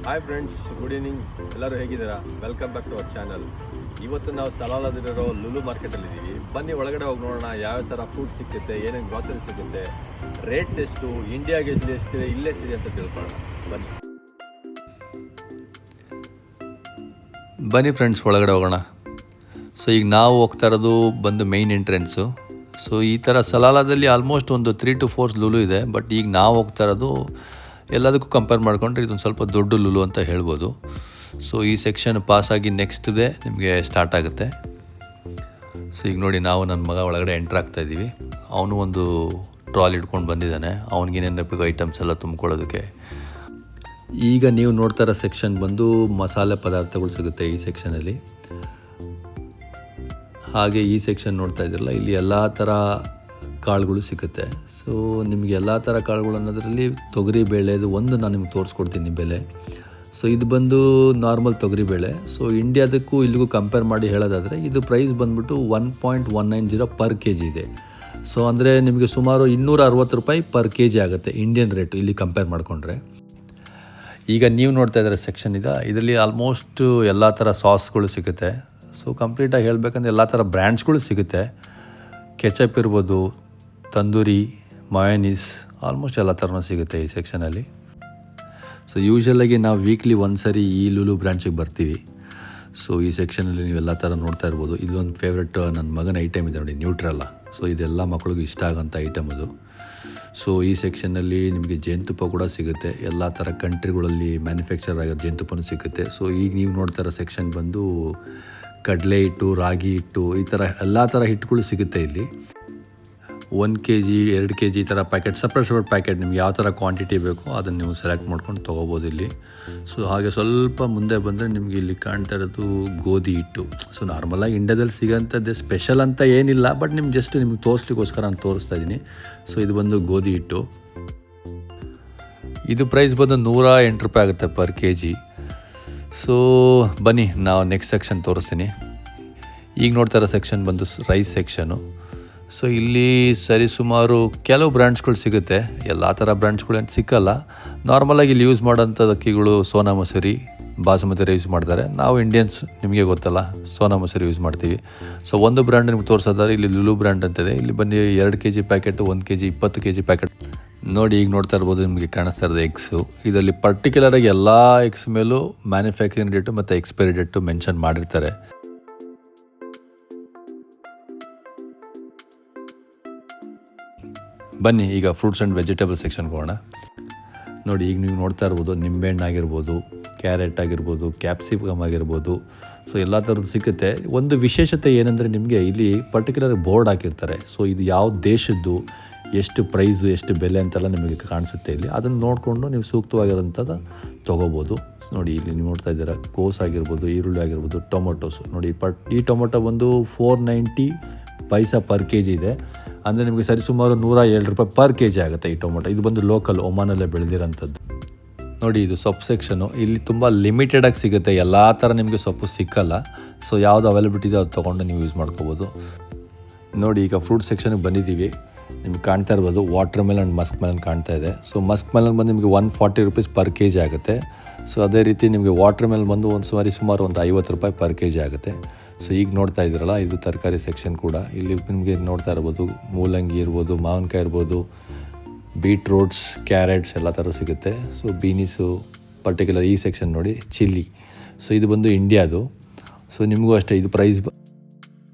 Hi friends, good evening. ಎಲ್ಲರೂ ಹೇಗಿದ್ದೀರಾ? Welcome back to our channel. ಇವತ್ತು ನಾವು ಸಲಾಲದಲ್ಲಿರೋ ಲುಲು ಮಾರ್ಕೆಟಲ್ಲಿದ್ದೀವಿ. ಬನ್ನಿ ಒಳಗಡೆ ಹೋಗಿ ನೋಡೋಣ ಯಾವ ಥರ ಫುಡ್ ಸಿಗುತ್ತೆ, ಏನೇನು ಗ್ರಾಸರಿ ಸಿಗುತ್ತೆ, ರೇಟ್ಸ್ ಎಷ್ಟು, ಇಂಡಿಯಾಗೆ ಎಷ್ಟಿದೆ, ಇಲ್ಲೆಷ್ಟಿದೆ ಅಂತ ತಿಳ್ಕೊಳ್ಳೋಣ. ಬನ್ನಿ ಫ್ರೆಂಡ್ಸ್, ಒಳಗಡೆ ಹೋಗೋಣ. ಸೊ ಈಗ ನಾವು ಹೋಗ್ತಾ ಇರೋದು ಬಂದು ಮೇಯ್ನ್ ಎಂಟ್ರೆನ್ಸು. ಸೊ ಈ ಥರ ಸಲಾಲದಲ್ಲಿ ಆಲ್ಮೋಸ್ಟ್ ಒಂದು 3 to 4 ಲುಲು ಇದೆ. ಬಟ್ ಈಗ ನಾವು ಹೋಗ್ತಾ ಇರೋದು ಎಲ್ಲದಕ್ಕೂ ಕಂಪೇರ್ ಮಾಡಿಕೊಂಡ್ರೆ ಇದೊಂದು ಸ್ವಲ್ಪ ದೊಡ್ಡ ಲುಲು ಅಂತ ಹೇಳ್ಬೋದು. ಸೊ ಈ ಸೆಕ್ಷನ್ ಪಾಸಾಗಿ ನೆಕ್ಸ್ಟ್ ಡೇ ನಿಮಗೆ ಸ್ಟಾರ್ಟ್ ಆಗುತ್ತೆ. ಸೊ ಈಗ ನೋಡಿ, ನಾವು ನನ್ನ ಮಗ ಒಳಗಡೆ ಎಂಟ್ರ್ ಆಗ್ತಾಯಿದ್ದೀವಿ. ಅವನು ಒಂದು ಟ್ರಾಲ್ ಇಟ್ಕೊಂಡು ಬಂದಿದ್ದಾನೆ. ಅವ್ನಿಗೇನೇನು ಬೇಕು ಐಟಮ್ಸ್ ಎಲ್ಲ ತುಂಬ್ಕೊಳ್ಳೋದಕ್ಕೆ. ಈಗ ನೀವು ನೋಡ್ತಾ ಇರೋ ಸೆಕ್ಷನ್ ಬಂದು ಮಸಾಲೆ ಪದಾರ್ಥಗಳು ಸಿಗುತ್ತೆ ಈ ಸೆಕ್ಷನಲ್ಲಿ. ಹಾಗೆ ಈ ಸೆಕ್ಷನ್ ನೋಡ್ತಾ ಇದ್ರಲ್ಲ, ಇಲ್ಲಿ ಎಲ್ಲ ಥರ ಕಾಳುಗಳು ಸಿಗುತ್ತೆ. ಸೊ ನಿಮಗೆ ಎಲ್ಲ ಥರ ಕಾಳುಗಳು ಅನ್ನೋದರಲ್ಲಿ ತೊಗರಿ ಬೇಳೆದು ಒಂದು ನಾನು ನಿಮ್ಗೆ ತೋರಿಸ್ಕೊಡ್ತೀನಿ ಬೆಲೆ. ಸೊ ಇದು ಬಂದು ನಾರ್ಮಲ್ ತೊಗರಿ ಬೇಳೆ. ಸೊ ಇಂಡಿಯಾದಕ್ಕೂ ಇಲ್ಲಿಗೂ ಕಂಪೇರ್ ಮಾಡಿ ಹೇಳೋದಾದರೆ ಇದು ಪ್ರೈಸ್ ಬಂದ್ಬಿಟ್ಟು 1.190 ಪರ್ ಕೆ ಜಿ ಇದೆ. ಸೊ ಅಂದರೆ ನಿಮಗೆ ಸುಮಾರು 260 ರೂಪಾಯಿ ಪರ್ ಕೆ ಜಿ ಆಗುತ್ತೆ ಇಂಡಿಯನ್ ರೇಟು ಇಲ್ಲಿ ಕಂಪೇರ್ ಮಾಡಿಕೊಂಡ್ರೆ. ಈಗ ನೀವು ನೋಡ್ತಾ ಇದ್ದಾರೆ ಸೆಕ್ಷನ್ ಇದರಲ್ಲಿ ಆಲ್ಮೋಸ್ಟ್ ಎಲ್ಲ ಥರ ಸಾಸ್ಗಳು ಸಿಗುತ್ತೆ. ಸೊ ಕಂಪ್ಲೀಟಾಗಿ ಹೇಳಬೇಕಂದ್ರೆ ಎಲ್ಲ ಥರ ಬ್ರ್ಯಾಂಡ್ಸ್ಗಳು ಸಿಗುತ್ತೆ. ಕೆಚಪ್ ಇರ್ಬೋದು, ತಂದೂರಿ, ಮಯೋನೀಸ್, ಆಲ್ಮೋಸ್ಟ್ ಎಲ್ಲ ಥರನೂ ಸಿಗುತ್ತೆ ಈ ಸೆಕ್ಷನಲ್ಲಿ. ಸೊ ಯೂಶ್ವಲಾಗಿ ನಾವು ವೀಕ್ಲಿ ಒಂದು ಸರಿ ಈ ಲುಲು ಬ್ರಾಂಚಿಗೆ ಬರ್ತೀವಿ. ಸೊ ಈ ಸೆಕ್ಷನಲ್ಲಿ ನೀವು ಎಲ್ಲ ಥರ ನೋಡ್ತಾ ಇರ್ಬೋದು. ಇದೊಂದು ಫೇವ್ರೆಟ್ ನನ್ನ ಮಗನ ಐಟಮ್ ಇದೆ ನೋಡಿ, ನ್ಯೂಟ್ರಲ್ಲ. ಸೊ ಇದೆಲ್ಲ ಮಕ್ಕಳಿಗೂ ಇಷ್ಟ ಆಗೋಂಥ ಐಟಮ್ ಅದು. ಸೊ ಈ ಸೆಕ್ಷನ್ನಲ್ಲಿ ನಿಮಗೆ ಜೇನುತುಪ್ಪ ಕೂಡ ಸಿಗುತ್ತೆ. ಎಲ್ಲ ಥರ ಕಂಟ್ರಿಗಳಲ್ಲಿ ಮ್ಯಾನುಫ್ಯಾಕ್ಚರ್ ಆಗಿರೋ ಜೇನುತುಪ್ಪನೂ ಸಿಗುತ್ತೆ. ಸೊ ಈಗ ನೀವು ನೋಡ್ತಾ ಇರೋ ಸೆಕ್ಷನ್ ಬಂದು ಕಡಲೆ ಹಿಟ್ಟು, ರಾಗಿ ಹಿಟ್ಟು, ಈ ಥರ ಎಲ್ಲ ಥರ ಹಿಟ್ಟುಗಳು ಸಿಗುತ್ತೆ ಇಲ್ಲಿ. 1 kg 2 kg ಈ ಥರ ಪ್ಯಾಕೆಟ್, ಸಪ್ರೇಟ್ ಪ್ಯಾಕೆಟ್ ನಿಮ್ಗೆ ಯಾವ ಥರ ಕ್ವಾಂಟಿಟಿ ಬೇಕೋ ಅದನ್ನು ನೀವು ಸೆಲೆಕ್ಟ್ ಮಾಡ್ಕೊಂಡು ತೊಗೋಬೋದು ಇಲ್ಲಿ. ಸೊ ಹಾಗೆ ಸ್ವಲ್ಪ ಮುಂದೆ ಬಂದರೆ ನಿಮಗೆ ಇಲ್ಲಿ ಕಾಣ್ತಾ ಇರೋದು ಗೋಧಿ ಹಿಟ್ಟು. ಸೊ ನಾರ್ಮಲಾಗಿ ಇಂಡಿಯಾದಲ್ಲಿ ಸಿಗೋಂಥದ್ದೇ ಸ್ಪೆಷಲ್ ಅಂತ ಏನಿಲ್ಲ, ಬಟ್ ನಿಮ್ಗೆ ತೋರಿಸ್ಲಿಕ್ಕೋಸ್ಕರ ನಾನು ತೋರಿಸ್ತಾ ಇದ್ದೀನಿ. ಸೊ ಇದು ಬಂದು ಗೋಧಿ ಹಿಟ್ಟು. ಇದು ಪ್ರೈಸ್ ಬಂದು 108 ರೂಪಾಯಿ ಆಗುತ್ತೆ ಪರ್ ಕೆ ಜಿ. ಸೊ ಬನ್ನಿ ನಾವು ನೆಕ್ಸ್ಟ್ ಸೆಕ್ಷನ್ ತೋರಿಸ್ತೀನಿ. ಈಗ ನೋಡ್ತಾ ಇರೋ ಸೆಕ್ಷನ್ ಬಂದು ರೈಸ್ ಸೆಕ್ಷನು. ಸೊ ಇಲ್ಲಿ ಸರಿಸುಮಾರು ಕೆಲವು ಬ್ರ್ಯಾಂಡ್ಸ್ಗಳು ಸಿಗುತ್ತೆ. ಎಲ್ಲ ಥರ ಬ್ರ್ಯಾಂಡ್ಸ್ಗಳು ಏನು ಸಿಕ್ಕಲ್ಲ. ನಾರ್ಮಲಾಗಿ ಇಲ್ಲಿ ಯೂಸ್ ಮಾಡೋಂಥದ್ದು ಅಕ್ಕಿಗಳು ಸೋನಾ ಮಸೂರಿ, ಬಾಸುಮತಿ ರೈಸ್ ಮಾಡ್ತಾರೆ. ನಾವು ಇಂಡಿಯನ್ಸ್ ನಿಮಗೆ ಗೊತ್ತಲ್ಲ, ಸೋನಾ ಮಸೂರಿ ಯೂಸ್ ಮಾಡ್ತೀವಿ. ಸೊ ಒಂದು ಬ್ರ್ಯಾಂಡ್ ನಿಮ್ಗೆ ತೋರಿಸೋದಾದ್ರೆ ಇಲ್ಲಿ ಲುಲು ಬ್ರ್ಯಾಂಡ್ ಅಂತಿದೆ. ಇಲ್ಲಿ ಬಂದು 2 kg packet, 1 kg 20 kg packet ನೋಡಿ. ಈಗ ನೋಡ್ತಾ ಇರ್ಬೋದು, ನಿಮಗೆ ಕಾಣಿಸ್ತಾ ಇರೋದು ಎಗ್ಸು. ಇದರಲ್ಲಿ ಪರ್ಟಿಕ್ಯುಲರಾಗಿ ಎಲ್ಲ ಎಗ್ಸ್ ಮೇಲೂ ಮ್ಯಾನುಫ್ಯಾಕ್ಚರಿಂಗ್ ಡೇಟು ಮತ್ತು ಎಕ್ಸ್ಪೈರಿ ಡೇಟು ಮೆನ್ಷನ್ ಮಾಡಿರ್ತಾರೆ. ಬನ್ನಿ ಈಗ ಫ್ರೂಟ್ಸ್ ಆ್ಯಂಡ್ ವೆಜಿಟೇಬಲ್ ಸೆಕ್ಷನ್ಗೆ ಹೋಗೋಣ. ನೋಡಿ, ಈಗ ನೀವು ನೋಡ್ತಾ ಇರ್ಬೋದು, ನಿಂಬೆಹಣ್ಣು ಆಗಿರ್ಬೋದು, ಕ್ಯಾರೆಟ್ ಆಗಿರ್ಬೋದು, ಕ್ಯಾಪ್ಸಿಕಮ್ ಆಗಿರ್ಬೋದು. ಸೊ ಎಲ್ಲ ಥರದ್ದು ಸಿಗುತ್ತೆ. ಒಂದು ವಿಶೇಷತೆ ಏನಂದರೆ, ನಿಮಗೆ ಇಲ್ಲಿ ಪರ್ಟಿಕ್ಯುಲರ್ ಬೋರ್ಡ್ ಹಾಕಿರ್ತಾರೆ. ಸೊ ಇದು ಯಾವ ದೇಶದ್ದು, ಎಷ್ಟು ಪ್ರೈಸು, ಎಷ್ಟು ಬೆಲೆ ಅಂತೆಲ್ಲ ನಿಮಗೆ ಕಾಣಿಸುತ್ತೆ ಇಲ್ಲಿ. ಅದನ್ನು ನೋಡಿಕೊಂಡು ನೀವು ಸೂಕ್ತವಾಗಿರೋಂಥದ್ದು ತೊಗೋಬೋದು. ನೋಡಿ, ಇಲ್ಲಿ ನೀವು ನೋಡ್ತಾ ಇದ್ದೀರಾ, ಕೋಸ್ ಆಗಿರ್ಬೋದು, ಈರುಳ್ಳಿ ಆಗಿರ್ಬೋದು, ಟೊಮೊಟೊಸು. ನೋಡಿ, ಈ ಟೊಮೊಟೊ ಬಂದು 490 ಪೈಸಾ ಪರ್ ಕೆ ಜಿ ಇದೆ. ಅಂದರೆ ನಿಮಗೆ ಸರಿಸುಮಾರು 107 ರೂಪಾಯಿ ಪರ್ ಕೆ ಜಿ ಆಗುತ್ತೆ ಈ ಟೊಮೊಟೊ. ಇದು ಬಂದು ಲೋಕಲ್ ಒಮಾನಲ್ಲೇ ಬೆಳೆದಿರೋಂಥದ್ದು. ನೋಡಿ, ಇದು ಸೊಪ್ಪು ಸೆಕ್ಷನು. ಇಲ್ಲಿ ತುಂಬ ಲಿಮಿಟೆಡಾಗಿ ಸಿಗುತ್ತೆ. ಎಲ್ಲ ಥರ ನಿಮಗೆ ಸೊಪ್ಪು ಸಿಕ್ಕಲ್ಲ. ಸೊ ಯಾವುದು ಅವೈಲಬಿಲಿಟಿ ಇದೆ ಅದು ತೊಗೊಂಡು ನೀವು ಯೂಸ್ ಮಾಡ್ಕೋಬೋದು. ನೋಡಿ, ಈಗ ಫ್ರೂಟ್ ಸೆಕ್ಷನ್ಗೆ ಬಂದಿದ್ದೀವಿ. ನಿಮ್ಗೆ ಕಾಣ್ತಾ ಇರ್ಬೋದು, ವಾಟರ್ ಮೆಲನ್, ಮಸ್ಕ್ ಮೆಲನ್ ಕಾಣ್ತಾ ಇದೆ. ಸೊ ಮಸ್ಕ್ ಮೆಲನ್ ಬಂದು ನಿಮಗೆ 140 ರೂಪೀಸ್ ಪರ್ ಕೆ ಜಿ ಆಗುತ್ತೆ. ಸೊ ಅದೇ ರೀತಿ ನಿಮಗೆ ವಾಟರ್ ಮೆಲನ್ ಬಂದು ಸುಮಾರು ಒಂದು 50 ರೂಪಾಯಿ ಪರ್ ಕೆ ಜಿ ಆಗುತ್ತೆ. ಸೊ ಈಗ ನೋಡ್ತಾ ಇದ್ದೀರಲ್ಲ, ಇದು ತರಕಾರಿ ಸೆಕ್ಷನ್ ಕೂಡ. ಇಲ್ಲಿ ನಿಮಗೆ ನೋಡ್ತಾ ಇರ್ಬೋದು, ಮೂಲಂಗಿ ಇರ್ಬೋದು, ಮಾವಿನಕಾಯಿ ಇರ್ಬೋದು, ಬೀಟ್ರೂಟ್ಸ್, ಕ್ಯಾರೆಟ್ಸ್ ಎಲ್ಲ ಥರ ಸಿಗುತ್ತೆ. ಸೊ ಬೀನೀಸು ಪರ್ಟಿಕ್ಯುಲರ್ ಈ ಸೆಕ್ಷನ್ ನೋಡಿ, ಚಿಲ್ಲಿ. ಸೊ ಇದು ಬಂದು ಇಂಡಿಯಾದು. ಸೊ ನಿಮಗೂ ಅಷ್ಟೇ, ಇದು price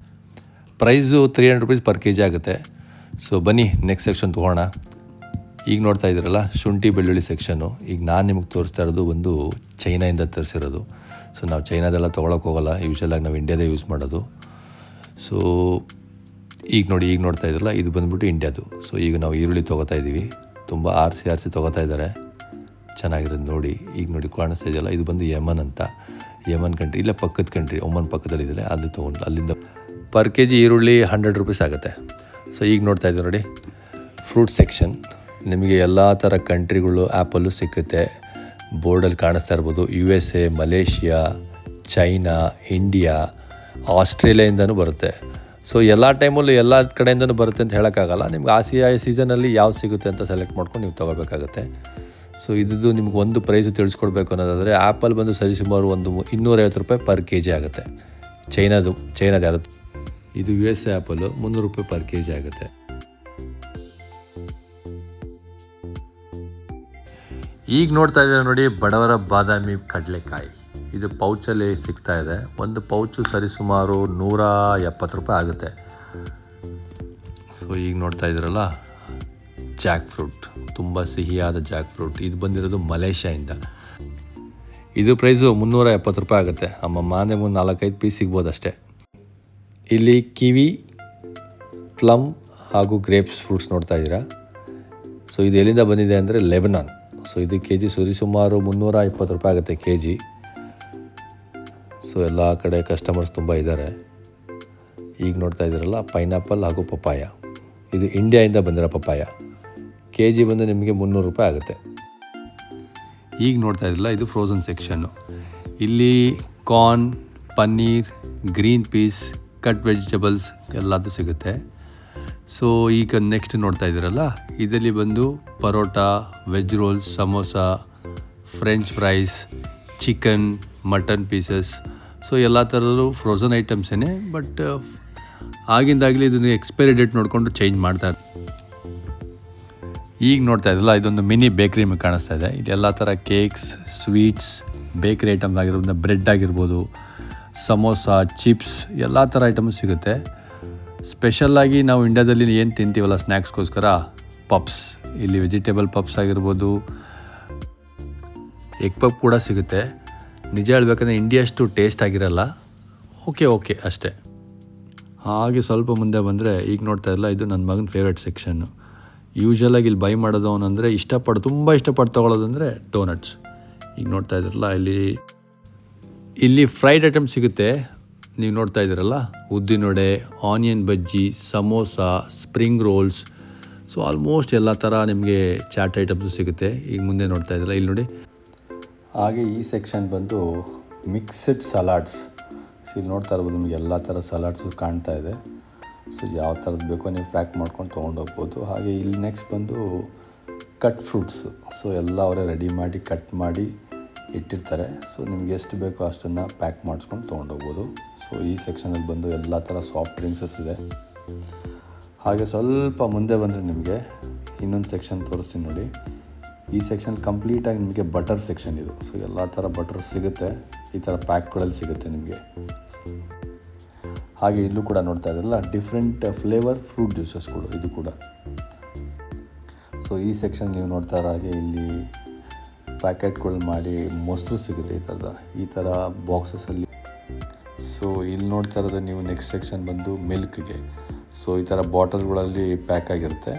300 rupees per K G ಆಗುತ್ತೆ. ಸೊ ಬನ್ನಿ ನೆಕ್ಸ್ಟ್ ಸೆಕ್ಷನ್ ತೊಗೋಣ. ಈಗ ನೋಡ್ತಾ ಇದ್ದೀರಲ್ಲ, ಶುಂಠಿ ಬೆಳ್ಳುಳ್ಳಿ ಸೆಕ್ಷನ್ನು. ಈಗ ನಾನು ನಿಮಗೆ ತೋರಿಸ್ತಾ ಇರೋದು ಒಂದು ಚೈನಾಯಿಂದ ತರಿಸಿರೋದು. ಸೊ ನಾವು ಚೈನಾದೆಲ್ಲ ತೊಗೊಳಕ್ಕೆ ಹೋಗೋಲ್ಲ, ಯೂಶ್ವಲಾಗಿ ನಾವು ಇಂಡಿಯಾದೇ ಯೂಸ್ ಮಾಡೋದು. ಸೊ ಈಗ ನೋಡ್ತಾ ಇದ್ರಲ್ಲ, ಇದು ಬಂದುಬಿಟ್ಟು ಇಂಡಿಯಾದು. ಸೊ ಈಗ ನಾವು ಈರುಳ್ಳಿ ತೊಗೋತಾ ಇದ್ದೀವಿ. ತುಂಬ ಆರಿಸಿ ತೊಗೋತಾ ಇದ್ದಾರೆ, ಚೆನ್ನಾಗಿರೋದು ನೋಡಿ. ಈಗ ನೋಡಿ ಕಾಣಿಸ್ತಾ ಇದೆಯಲ್ಲ, ಇದು ಬಂದು ಯಮನ್ ಅಂತ. ಯಮನ್ ಕಂಟ್ರಿ, ಇಲ್ಲ ಪಕ್ಕದ ಕಂಟ್ರಿ, ಒಮನ್ ಪಕ್ಕದಲ್ಲಿದ್ದಾರೆ, ಅಲ್ಲಿ ತೊಗೊಂಡು ಅಲ್ಲಿಂದ ಪರ್ ಕೆ ಜಿ ಈರುಳ್ಳಿ 100 ರೂಪೀಸ್ ಆಗುತ್ತೆ. ಸೊ ಈಗ ನೋಡ್ತಾ ಇದ್ದೀವಿ ನೋಡಿ, ಫ್ರೂಟ್ ಸೆಕ್ಷನ್. ನಿಮಗೆ ಎಲ್ಲ ಥರ ಕಂಟ್ರಿಗಳು ಆ್ಯಪಲ್ಲೂ ಸಿಕ್ಕುತ್ತೆ. ಬೋರ್ಡಲ್ಲಿ ಕಾಣಿಸ್ತಾ ಇರ್ಬೋದು, USA, ಮಲೇಷಿಯಾ, ಚೈನಾ, ಇಂಡಿಯಾ, ಆಸ್ಟ್ರೇಲಿಯಾಯಿಂದನೂ ಬರುತ್ತೆ. ಸೊ ಎಲ್ಲ ಟೈಮಲ್ಲೂ ಎಲ್ಲ ಕಡೆಯಿಂದನೂ ಬರುತ್ತೆ ಅಂತ ಹೇಳೋಕ್ಕಾಗಲ್ಲ. ನಿಮ್ಗೆ ಆ ಸೀಸನಲ್ಲಿ ಯಾವ್ದು ಸಿಗುತ್ತೆ ಅಂತ ಸೆಲೆಕ್ಟ್ ಮಾಡ್ಕೊಂಡು ನೀವು ತೊಗೋಬೇಕಾಗುತ್ತೆ. ಸೊ ಇದ್ದು ನಿಮ್ಗೆ ಒಂದು ಪ್ರೈಸು ತಿಳಿಸ್ಕೊಡ್ಬೇಕು ಅನ್ನೋದಾದರೆ ಆ್ಯಪಲ್ ಬಂದು ಸರಿಸುಮಾರು ಒಂದು 250 ರೂಪಾಯಿ ಪರ್ ಕೆ ಜಿ ಆಗುತ್ತೆ. ಚೈನಾದು ಯಾವುದು ಇದು USA ಆ್ಯಪಲ್ಲು 300 ರೂಪಾಯಿ ಪರ್ ಕೆ ಜಿ ಆಗುತ್ತೆ. ಈಗ ನೋಡ್ತಾ ಇದ್ದೀರ ನೋಡಿ ಬಡವರ ಬಾದಾಮಿ ಕಡಲೆಕಾಯಿ. ಇದು ಪೌಚಲ್ಲಿ ಸಿಗ್ತಾ ಇದೆ. ಒಂದು ಪೌಚು ಸರಿಸುಮಾರು 170 ರೂಪಾಯಿ ಆಗುತ್ತೆ. ಸೊ ಈಗ ನೋಡ್ತಾ ಇದ್ದೀರಲ್ಲ ಜಾಕ್ ಫ್ರೂಟ್, ತುಂಬ ಸಿಹಿಯಾದ ಜಾಕ್ ಫ್ರೂಟ್. ಇದು ಬಂದಿರೋದು ಮಲೇಷ್ಯಾದಿಂದ. ಇದು ಪ್ರೈಸು 370 ರೂಪಾಯಿ ಆಗುತ್ತೆ. ಅಂದರೆ 4-5 ಪೀಸ್ ಸಿಗ್ಬೋದು ಅಷ್ಟೇ. ಇಲ್ಲಿ ಕಿವಿ, ಪ್ಲಮ್ ಹಾಗೂ ಗ್ರೇಪ್ಸ್ ಫ್ರೂಟ್ಸ್ ನೋಡ್ತಾ ಇದ್ದೀರಾ. ಸೊ ಇದು ಎಲ್ಲಿಂದ ಬಂದಿದೆ ಅಂದರೆ ಲೆಬನಾನ್. ಸೊ ಇದು ಕೆ ಜಿ ಸರಿಸುಮಾರು 320 ರೂಪಾಯಿ ಆಗುತ್ತೆ ಕೆ ಜಿ. ಸೊ ಎಲ್ಲ ಕಡೆ ಕಸ್ಟಮರ್ಸ್ ತುಂಬ ಇದ್ದಾರೆ. ಈಗ ನೋಡ್ತಾ ಇದ್ದೀರಲ್ಲ ಪೈನಾಪಲ್ ಹಾಗೂ ಪಪ್ಪಾಯ. ಇದು ಇಂಡಿಯಾಯಿಂದ ಬಂದಿರೋ ಪಪ್ಪಾಯ. ಕೆ ಜಿ ಬಂದು ನಿಮಗೆ 300 ರೂಪಾಯಿ ಆಗುತ್ತೆ. ಈಗ ನೋಡ್ತಾ ಇದ್ರಲ್ಲ ಇದು ಫ್ರೋಝನ್ ಸೆಕ್ಷನ್ನು. ಇಲ್ಲಿ corn, paneer, green peas, cut vegetables ಎಲ್ಲದೂ ಸಿಗುತ್ತೆ. ಸೊ ಈಗ ನೆಕ್ಸ್ಟ್ ನೋಡ್ತಾ ಇದ್ದೀರಲ್ಲ ಇದರಲ್ಲಿ ಬಂದು paratha, veg rolls, samosa, french fries, chicken, mutton pieces. So ಎಲ್ಲ ಥರದ್ದು ಫ್ರೋಝನ್ ಐಟಮ್ಸೇ. ಬಟ್ ಆಗಿಂದಾಗಲೇ ಇದನ್ನು ಎಕ್ಸ್ಪೈರಿ ಡೇಟ್ ನೋಡಿಕೊಂಡು ಚೇಂಜ್ ಮಾಡ್ತಾರೆ. ಈಗ ನೋಡ್ತಾ ಇದ್ದಲ್ಲ ಇದೊಂದು ಮಿನಿ ಬೇಕ್ರಿ ಕಾಣಿಸ್ತಾ ಇದೆ. ಇಲ್ಲಿ ಎಲ್ಲ ಥರ ಕೇಕ್ಸ್, ಸ್ವೀಟ್ಸ್, ಬೇಕ್ರಿ ಐಟಮ್ಸ್ ಆಗಿರ್ಬೋದು, ಬ್ರೆಡ್ ಆಗಿರ್ಬೋದು, ಸಮೋಸ, ಚಿಪ್ಸ್ ಎಲ್ಲ ಥರ ಐಟಮ್ಸ್ ಸಿಗುತ್ತೆ. ಸ್ಪೆಷಲ್ಲಾಗಿ ನಾವು ಇಂಡಿಯಾದಲ್ಲಿ ಏನು ತಿಂತೀವಲ್ಲ ಸ್ನ್ಯಾಕ್ಸ್ಗೋಸ್ಕರ ಪಪ್ಸ್. ಇಲ್ಲಿ ವೆಜಿಟೇಬಲ್ ಪಪ್ಸ್ ಆಗಿರ್ಬೋದು, ಎಗ್ ಪಪ್ ಕೂಡ ಸಿಗುತ್ತೆ. ನಿಜ ಹೇಳ್ಬೇಕಂದ್ರೆ ಇಂಡಿಯಾಷ್ಟು ಟೇಸ್ಟ್ ಆಗಿರಲ್ಲ. ಓಕೆ ಅಷ್ಟೇ. ಹಾಗೆ ಸ್ವಲ್ಪ ಮುಂದೆ ಬಂದರೆ ಈಗ ನೋಡ್ತಾ ಇಲ್ಲ ಇದು ನನ್ನ ಮಗನ ಫೇವ್ರೆಟ್ ಸೆಕ್ಷನ್ನು. ಯೂಶ್ವಲಾಗಿ ಇಲ್ಲಿ ಬೈ ಮಾಡೋದು ಅವನಂದರೆ ತುಂಬ ಇಷ್ಟಪಟ್ಟು ತೊಗೊಳ್ಳೋದಂದರೆ ಡೋನಟ್ಸ್. ಈಗ ನೋಡ್ತಾ ಇದ್ದೀರಲ್ಲ ಇಲ್ಲಿ ಫ್ರೈಡ್ ಐಟಮ್ ಸಿಗುತ್ತೆ. ನೀವು ನೋಡ್ತಾ ಇದ್ದೀರಲ್ಲ uddinavade, onion bajji, samosa, spring rolls. So almost ಎಲ್ಲ ಥರ ನಿಮಗೆ ಚಾಟ್ ಐಟಮ್ಸು ಸಿಗುತ್ತೆ. ಈಗ ಮುಂದೆ ನೋಡ್ತಾ ಇದ್ದೀರಲ್ಲ ಇಲ್ಲಿ ನೋಡಿ. ಹಾಗೆ ಈ ಸೆಕ್ಷನ್ ಬಂದು ಮಿಕ್ಸಡ್ ಸಲಾಡ್ಸ್. ಸೊ ಇಲ್ಲಿ ನೋಡ್ತಾ ಇರ್ಬೋದು ನಿಮಗೆ ಎಲ್ಲ ಥರ ಸಲಾಡ್ಸು ಕಾಣ್ತಾ ಇದೆ. ಸೊ ಯಾವ ಥರದ್ದು ಬೇಕೋ ನೀವು ಪ್ಯಾಕ್ ಮಾಡ್ಕೊಂಡು ತೊಗೊಂಡೋಗ್ಬೋದು. ಹಾಗೆ ಇಲ್ಲಿ ನೆಕ್ಸ್ಟ್ ಬಂದು ಕಟ್ ಫ್ರೂಟ್ಸು. ಸೊ ಎಲ್ಲ ಅವರೇ ರೆಡಿ ಮಾಡಿ ಕಟ್ ಮಾಡಿ ಇಟ್ಟಿರ್ತಾರೆ. ಸೊ ನಿಮ್ಗೆ ಎಷ್ಟು ಬೇಕೋ ಅಷ್ಟನ್ನು ಪ್ಯಾಕ್ ಮಾಡಿಸ್ಕೊಂಡು ತೊಗೊಂಡೋಗ್ಬೋದು. ಸೊ ಈ ಸೆಕ್ಷನಲ್ಲಿ ಬಂದು ಎಲ್ಲ ಥರ ಸಾಫ್ಟ್ ಡ್ರಿಂಕ್ಸಸ್ ಇದೆ. ಹಾಗೆ ಸ್ವಲ್ಪ ಮುಂದೆ ಬಂದರೆ ನಿಮಗೆ ಇನ್ನೊಂದು ಸೆಕ್ಷನ್ ತೋರಿಸ್ತೀನಿ ನೋಡಿ. ಈ ಸೆಕ್ಷನ್ ಕಂಪ್ಲೀಟಾಗಿ ನಿಮಗೆ ಬಟರ್ ಸೆಕ್ಷನ್ ಇದು. ಸೊ ಎಲ್ಲ ಥರ ಬಟರ್ ಸಿಗುತ್ತೆ. ಈ ಥರ ಪ್ಯಾಕ್ಗಳಲ್ಲಿ ಸಿಗುತ್ತೆ ನಿಮಗೆ. ಹಾಗೆ ಇಲ್ಲೂ ಕೂಡ ನೋಡ್ತಾ ಇದ್ರಲ್ಲ ಡಿಫ್ರೆಂಟ್ ಫ್ಲೇವರ್ ಫ್ರೂಟ್ ಜ್ಯೂಸಸ್ಗಳು ಇದು ಕೂಡ. ಸೊ ಈ ಸೆಕ್ಷನ್ ನೀವು ನೋಡ್ತಾ ಇರೋ ಹಾಗೆ ಇಲ್ಲಿ ಪ್ಯಾಕೆಟ್ಗಳು ಮಾಡಿ ಮೊಸರು ಸಿಗುತ್ತೆ ಈ ಥರ ಬಾಕ್ಸಸಲ್ಲಿ. ಸೊ ಇಲ್ಲಿ ನೋಡ್ತಾ ಇರೋದು ನೀವು ನೆಕ್ಸ್ಟ್ ಸೆಕ್ಷನ್ ಬಂದು ಮಿಲ್ಕ್ಗೆ. ಸೊ ಈ ಥರ ಬಾಟಲ್ಗಳಲ್ಲಿ ಪ್ಯಾಕ್ ಆಗಿರುತ್ತೆ.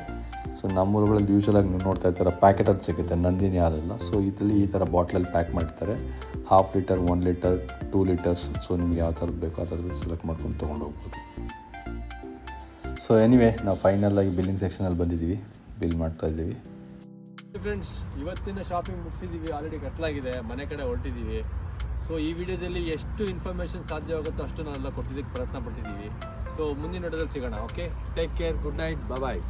ಸೊ ನಮ್ಮೂರುಗಳಲ್ಲಿ ಯೂಶ್ವಲಾಗಿ ನೀವು ನೋಡ್ತಾ ಇರ್ತಾರೆ ಪ್ಯಾಕೆಟಲ್ಲಿ ಸಿಗುತ್ತೆ, ನಂದಿನಿ ಹಾಲೆಲ್ಲ. ಸೊ ಇದರಲ್ಲಿ ಈ ಥರ ಬಾಟ್ಲಲ್ಲಿ ಪ್ಯಾಕ್ ಮಾಡ್ತಾರೆ. 1/2 ಲೀಟರ್, 1 ಲೀಟರ್, 2 ಲೀಟರ್ಸ್. ಸೊ ನಿಮ್ಗೆ ಯಾವ ಥರದ್ದು ಬೇಕೋ ಆ ಥರದ್ದು ಸೆಲೆಕ್ಟ್ ಮಾಡ್ಕೊಂಡು ತೊಗೊಂಡು ಹೋಗ್ಬೋದು. ಸೊ ಎನಿವೇ ನಾವು ಫೈನಲಾಗಿ ಬಿಲ್ಲಿಂಗ್ ಸೆಕ್ಷನಲ್ಲಿ ಬಂದಿದ್ದೀವಿ, ಬಿಲ್ ಮಾಡ್ತಾ ಇದ್ದೀವಿ. ಫ್ರೆಂಡ್ಸ್, ಇವತ್ತಿನ ಶಾಪಿಂಗ್ ಮುಗಿಸಿದ್ದೀವಿ. ಆಲ್ರೆಡಿ ಕತ್ಲಾಗಿದೆ, ಮನೆ ಕಡೆ ಹೊರಟಿದ್ದೀವಿ. ಸೊ ಈ ವಿಡಿಯೋದಲ್ಲಿ ಎಷ್ಟು ಇನ್ಫಾರ್ಮೇಷನ್ ಸಾಧ್ಯವಾಗುತ್ತೋ ಅಷ್ಟು ನಾವೆಲ್ಲ ಕೊಟ್ಟಿದ್ದಕ್ಕೆ ಪ್ರಯತ್ನ ಪಟ್ಟಿದ್ದೀವಿ. ಸೊ ಮುಂದಿನ ವಿಡಿಯೋದಲ್ಲಿ ಸಿಗೋಣ. Okay, take care, good night, ಬಾಯ್.